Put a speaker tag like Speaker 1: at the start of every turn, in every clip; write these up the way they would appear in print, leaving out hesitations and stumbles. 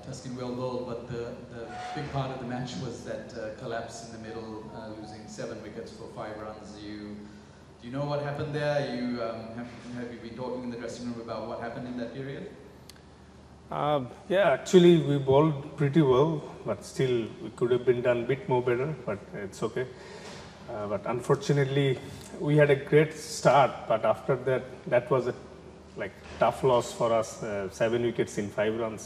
Speaker 1: Tuscan well bowled, but the big part of the match was that collapse in the middle, losing 7 wickets for 5 runs. Do you know what happened there? Have you been talking in the dressing room about what happened in that period?
Speaker 2: Yeah, actually we bowled pretty well, but still we could have been done a bit more better, but it's okay. But unfortunately, we had a great start, but after that was a tough loss for us. 7 wickets in 5 runs.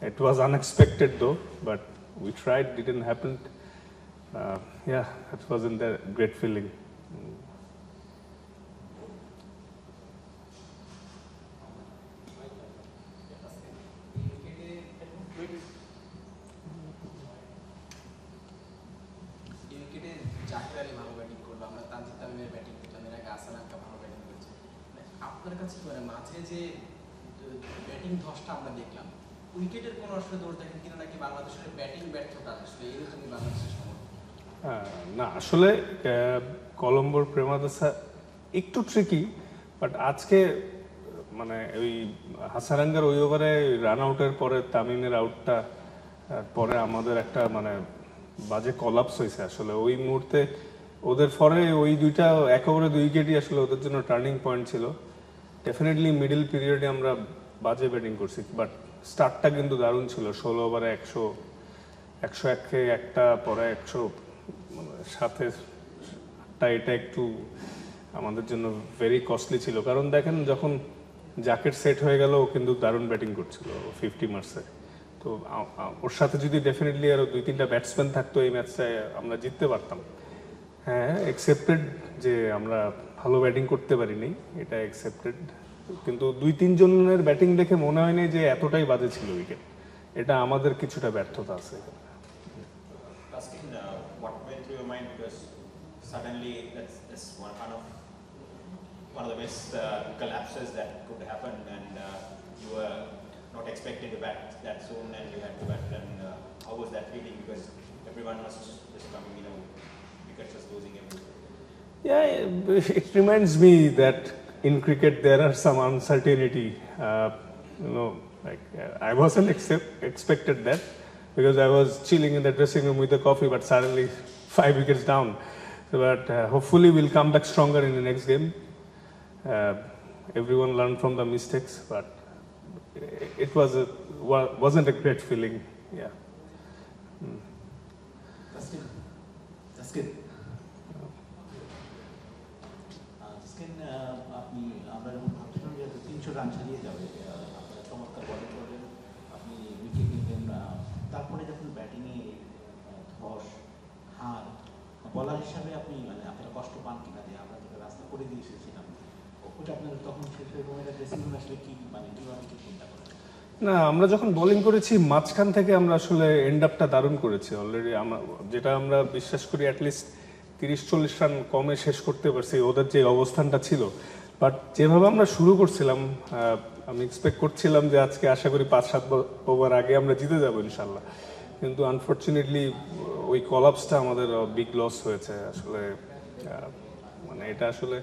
Speaker 2: It was unexpected though, but we tried. Didn't happen. Yeah, that wasn't a great feeling.
Speaker 3: আপনার কাছে কি মানে মাঝে যে batting ধসটা আমরা দেখলাম, উইকেটের কোনো আসলে দোষ দেখেন কিনা, নাকি বাংলাদেশের ব্যাটিং ব্যর্থতা আসলে এরকমই বাংলাদেশের সমস্যা?
Speaker 2: না, আসলে কলম্বোর প্রেমাদাসা একটু ট্রিকি, বাট আজকে মানে ওই হাসারাঙ্গার ওই ওভারে রান আউটের পরে তামিমের আউটটা পরে আমাদের একটা মানে বাজে কলাপস হয়েছে আসলে ওই মুহূর্তে। ওদের পরে ওই দুইটা এক ওভারে 2 উইকেটই আসলে ওদের জন্য টার্নিং পয়েন্ট ছিল। ডেফিনেটলি মিডল পিরিয়ডে আমরা বাজে ব্যাটিং করছি, বাট স্টার্টটা কিন্তু দারুণ ছিল। 16 ওভারে 101কে একটা, পরে 100 সাথে 8টা, এটা একটু আমাদের জন্য ভেরি কস্টলি ছিল। কারণ দেখেন যখন জ্যাকেট সেট হয়ে গেল, ও কিন্তু দারুণ ব্যাটিং করছিল 50 মার্সে। তো ওর সাথে যদি ডেফিনেটলি আরও 2-3টা ব্যাটসম্যান থাকতো এই ম্যাচটায় আমরা জিততে পারতাম। হ্যাঁ, অ্যাকসেপ্টেড যে আমরা ভালো ব্যাটিং করতে পারিনি, এটা অ্যাকসেপ্টেড। কিন্তু 2-3 জনের ব্যাটিং দেখে মনে হয়নি যে এতটাই বাজে ছিল উইকেট। এটা আমাদের কিছুটা ব্যর্থতা আছে।
Speaker 4: One of the best collapses that could happen, and you were not expected to bat that soon, and you had to bat. And how was that feeling? Because everyone was just coming, wickets was losing everything.
Speaker 2: Yeah, it reminds me that in cricket there are some uncertainty. I wasn't expected that, because I was chilling in the dressing room with a coffee, but suddenly 5 wickets down. But hopefully we'll come back stronger in the next game. Everyone learned from the mistakes, but it wasn't a great feeling. Yeah.
Speaker 3: That's good.
Speaker 5: আপনি আমরা যখন ভাবছিলাম যে 300 run ছাড়িয়ে যাবে, চমৎকার বলে করবেন, আপনি উইকেট নিবেন, তারপরে যখন ব্যাটিংয়ে ধস হার, বলার হিসাবে আপনি মানে আপনারা কষ্ট পান কিনা যে আমরা যেটা রাস্তা করে দিয়ে এসেছিলাম, ওটা আপনারা তখন শেষ হয়ে গেলে ড্রেসিং রুমে আসলে কি মানে কীভাবে কি চিন্তা করেন?
Speaker 2: না, আমরা যখন বোলিং করেছি মাঝখান থেকে আমরা আসলে এন্ড আপটা দারুণ করেছি অলরেডি। যেটা আমরা বিশ্বাস করি অ্যাটলিস্ট 30-40 রান কমে শেষ করতে পারছি ওদের যে অবস্থানটা ছিল। বাট যেভাবে আমরা শুরু করছিলাম, আমি এক্সপেক্ট করছিলাম যে আজকে আশা করি 5-7 ওভার আগে আমরা জিতে যাবো ইনশাল্লাহ। কিন্তু আনফর্চুনেটলি ওই কলাপসটা আমাদের বিগ লস হয়েছে আসলে। মানে এটা আসলে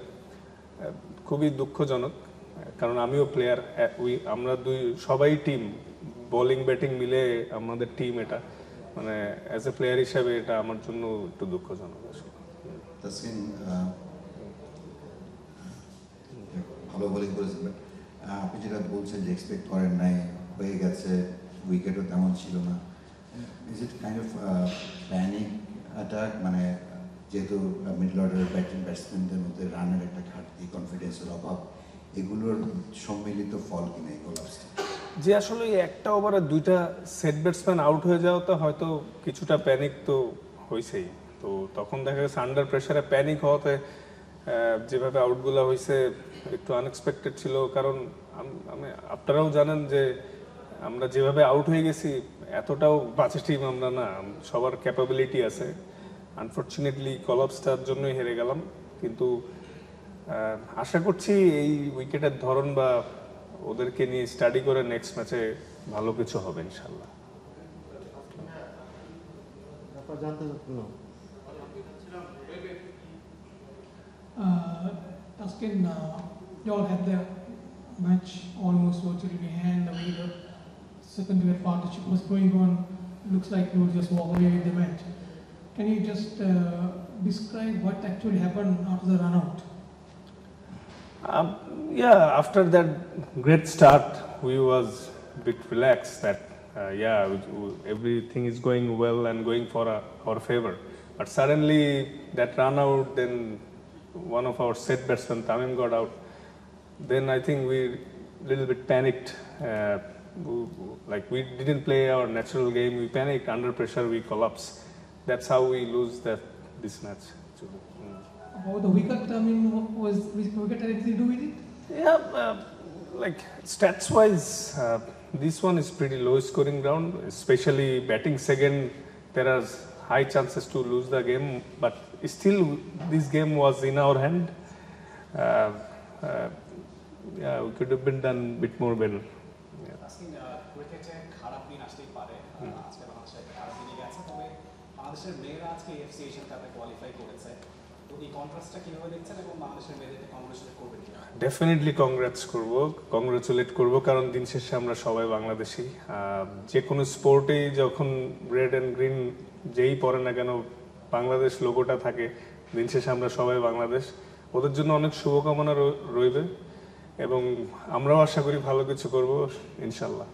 Speaker 2: খুবই দুঃখজনক, কারণ আমিও প্লেয়ার, আমরা সবাই টিম, বোলিং ব্যাটিং মিলে আমাদের টিম। এটা মানে অ্যাজ এ প্লেয়ার হিসাবে এটা আমার জন্য একটু দুঃখজনক আসলে।
Speaker 6: তাসকিন ভালো বোলিং করেছেন, আপনি যেটা বলছেন যে এক্সপেক্ট করেন নাই, হয়ে গেছে, উইকেটও তেমন ছিল না। Is it kind of panic attack? মানে যেহেতু মিডল অর্ডারের ব্যাটসম্যানদের মধ্যে রানের একটা ঘাটতি, কনফিডেন্সের অভাব, এগুলোর সম্মিলিত ফল কিনা এই কোলাপসটা?
Speaker 2: যে আসলে একটা ওভারে 2টা সেট ব্যাটসম্যান আউট হয়ে যাওয়াতে হয়তো কিছুটা প্যানিক তো হয়েছেই। তো তখন দেখা গেছে আন্ডার প্রেশারে প্যানিক হওয়াতে যেভাবে আউটগুলো হয়েছে একটু আনএক্সপেক্টেড ছিল। কারণ আপনারাও জানেন যে আমরা যেভাবে আউট হয়ে গেছি এতটাও বাজে টিম আমরা না, সবার ক্যাপাবিলিটি আছে। আনফর্চুনেটলি কলাপসটার জন্যই হেরে গেলাম। কিন্তু আশা করছি এই উইকেটের ধরন বা ওদেরকে নিয়ে স্টাডি করে নেক্সট ম্যাচে ভালো কিছু হবে ইনশাল্লাহ।
Speaker 7: Tuscan, you all had the match almost virtually in your hand, the leader second partnership was going on. Looks like you would just walk away with the match. Can you just describe what actually happened after the run out?
Speaker 2: Yeah, after that great start, we was a bit relaxed that everything is going well and going for our favor. But suddenly that run out, then one of our set batsmen, Tamim, got out. Then I think we little bit panicked. Like we didn't play our natural game. We panicked under pressure. We collapsed. That's how we lose this match.
Speaker 7: About the wicket, I mean, was wicket had anything to do with it?
Speaker 2: Yeah, like stats wise, this one is pretty low scoring ground. Especially batting second, there are high chances to lose the game. But still, this game was in our hand. Yeah, we could have been done a bit more better.
Speaker 8: ক্রিকেটে খারাপ দিন আসতেই পারে, আজকে বাংলাদেশে একটা খারাপ দিনই গেছে, তবে বাংলাদেশের মেয়েরা আজকে এফসি এশিয়ান কাপে কোয়ালিফাই করেছে, তো এই কন্ট্রাস্টটা কিভাবে দেখছেন এবং বাংলাদেশের মেয়েদেরকে কংগ্রেচুলেট করবেন কিনা?
Speaker 2: ডেফিনেটলি কংগ্রেচুলেট করব, কারণ দিন শেষে আমরা সবাই বাংলাদেশি। যে কোনো স্পোর্টেই যখন রেড অ্যান্ড গ্রিন যেই পরে না কেন বাংলাদেশ লোগোটা থাকে, দিন শেষে আমরা সবাই বাংলাদেশ। ওদের জন্য অনেক শুভকামনা রইবে এবং আমরাও আশা করি ভালো কিছু করব ইনশাল্লাহ।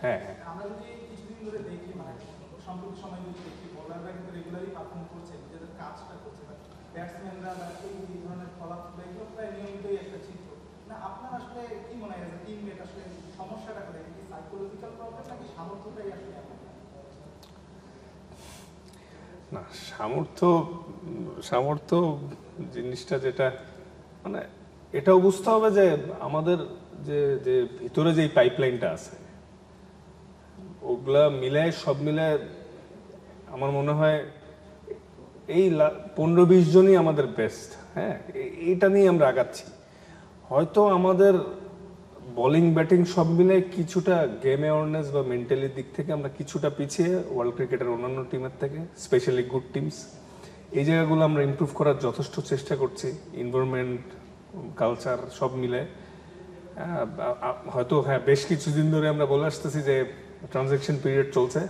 Speaker 2: হ্যাঁ,
Speaker 9: আমরা যদি কিছুদিন ধরে দেখি, মানে সম্প্রতি সময় যদি দেখি, বোলাররা কিন্তু রেগুলারই পারফর্ম করছে, নিজেদের কাজটা করছে, ব্যাটসম্যানরা এই ধরনের ফলাফল এগুলো প্রায় নিয়মিতই একটা চিত্র। না, আপনার আসলে কি মনে হয় টিমমেট আসলে সমস্যাটা কোথায়? কি সাইকোলজিক্যাল প্রবলেম নাকি সামর্থ্যটাই আসলে এমন?
Speaker 2: না, সামর্থ্য জিনিসটা যেটা, মানে এটাও বুঝতে হবে যে আমাদের যে ভিতরে যে পাইপলাইনটা আছে ওগুলা সব মিলায় আমার মনে হয় এই 15-20 জনই আমাদের বেস্ট। হ্যাঁ, এইটা নিয়ে আমরা আগাচ্ছি। হয়তো আমাদের বোলিং ব্যাটিং সব মিলে কিছুটা গেম অ্যাওয়ারনেস বা মেন্টালি দিক থেকে আমরা কিছুটা পিছিয়ে ওয়ার্ল্ড ক্রিকেটের অন্যান্য টিমের থেকে, স্পেশালি গুড টিমস। এই জায়গাগুলো আমরা ইমপ্রুভ করার যথেষ্ট চেষ্টা করছি। এনভায়রনমেন্ট, কালচার সব মিলে হয়তো হ্যাঁ বেশ কিছুদিন ধরে আমরা বলে আসতেছি যে ট্রানজ্যাকশন পিরিয়ড চলছে,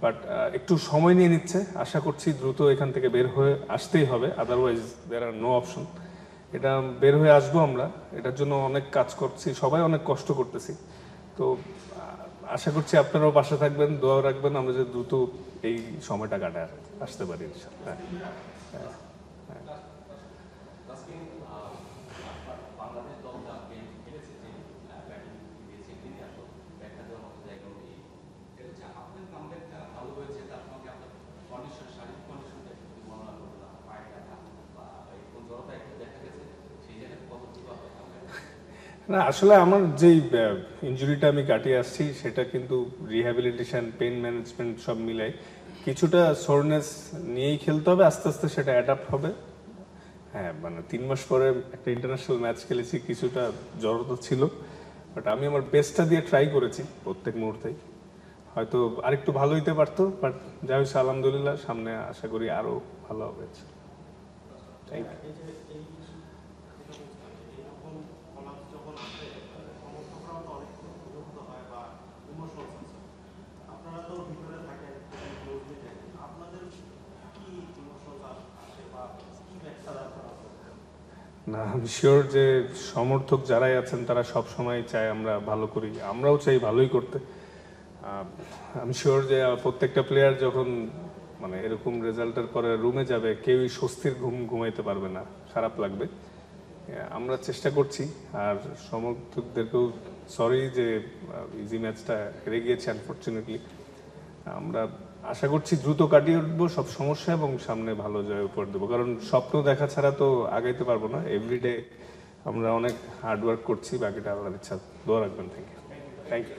Speaker 2: বাট একটু সময় নিয়ে নিচ্ছে। আশা করছি দ্রুত এখান থেকে বের হয়ে আসতেই হবে, otherwise there are no option. এটা বের হয়ে আসবো আমরা, এটার জন্য অনেক কাজ করছি, সবাই অনেক কষ্ট করতেছি। তো আশা করছি আপনারাও পাশে থাকবেন, দোয়া রাখবেন আমরা যে দ্রুত এই সময়টা কাটায় আসতে পারি ইনশাআল্লাহ। না, আসলে আমার যেই ইনজুরিটা আমি কাটিয়ে আসছি সেটা কিন্তু রিহ্যাবিলিটেশন, পেইন ম্যানেজমেন্ট সব মিলাই কিছুটা সোরনেস নিয়েই খেলতে হবে, আস্তে আস্তে সেটা অ্যাডাপ্ট হবে। হ্যাঁ, মানে 3 মাস পরে একটা ইন্টারন্যাশনাল ম্যাচ খেলেছি, কিছুটা জড়তা ছিল, বাট আমি আমার বেস্টটা দিয়ে ট্রাই করেছি প্রত্যেক মুহূর্তেই। হয়তো আরেকটু ভালো হইতে পারতো, বাট যা হয়েছে আলহামদুলিল্লাহ, সামনে আশা করি আরও ভালো হবে। Thank you. না, আমি শিওর যে সমর্থক যারাই আছেন তারা সব সময় চায় আমরা ভালো করি, আমরাও চাই ভালোই করতে। আমি শিওর যে প্রত্যেকটা প্লেয়ার যখন মানে এরকম রেজাল্টের পরে রুমে যাবে, কেউই স্বস্তির ঘুমাইতে পারবে না, খারাপ লাগবে। আমরা চেষ্টা করছি, আর সমর্থকদেরকেও সরি যে ইজি ম্যাচটা হেরে গিয়েছে আনফর্চুনেটলি। আমরা আশা করছি দ্রুত কাটিয়ে উঠবো সব সমস্যা এবং সামনে ভালো জয় উপহার দেবো, কারণ স্বপ্ন দেখা ছাড়া তো আগাইতে পারবো না। এভরিডে আমরা অনেক হার্ডওয়ার্ক করছি, বাকিটা আল্লাহর ইচ্ছা। দোয়া রাখবেন। Thank you.